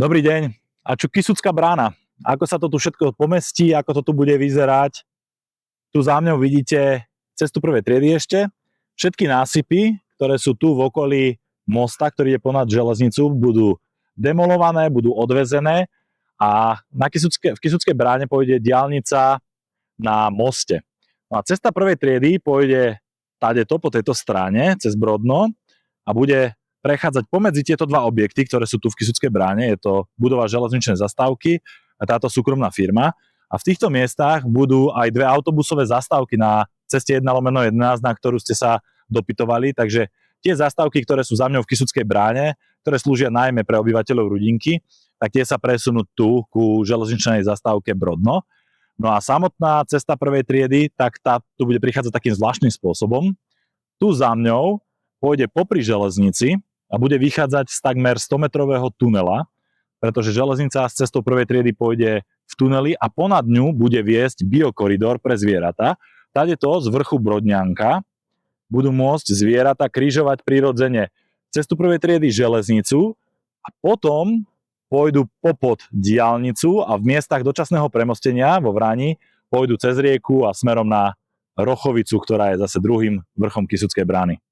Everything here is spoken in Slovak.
Dobrý deň. A čo Kysucká brána? Ako sa to tu všetko pomestí, ako to tu bude vyzerať? Tu za mňou vidíte cestu prvej triedy ešte. Všetky násypy, ktoré sú tu v okolí mosta, ktorý je ponad železnicu, budú demolované, budú odvezené a v Kysuckej bráne pôjde diaľnica na moste. No a cesta prvej triedy pôjde tadeto po tejto strane, cez Brodno a bude prechádzať pomedzi tieto dva objekty, ktoré sú tu v Kysuckej bráne. Je to budova železničnej zastávky a táto súkromná firma. A v týchto miestach budú aj dve autobusové zastávky na ceste 1/11, na ktorú ste sa dopytovali. Takže tie zastávky, ktoré sú za mňou v Kysuckej bráne, ktoré slúžia najmä pre obyvateľov Rudinky, tak tie sa presunú tu ku železničnej zastávke Brodno. No a samotná cesta prvej triedy, tak tá tu bude prichádzať takým zvláštnym spôsobom. Tu za mňou pôjde popri železnici a bude vychádzať z takmer 100-metrového tunela, pretože železnica s cestou prvej triedy pôjde v tuneli a ponad ňu bude viesť biokoridor pre zvieratá. Tadeto z vrchu Brodňanka budú môcť zvieratá križovať prirodzene cestu prvej triedy železnicu a potom pôjdu popod diaľnicu a v miestach dočasného premostenia vo Vrani pôjdu cez rieku a smerom na Rochovicu, ktorá je zase druhým vrchom Kysuckej brány.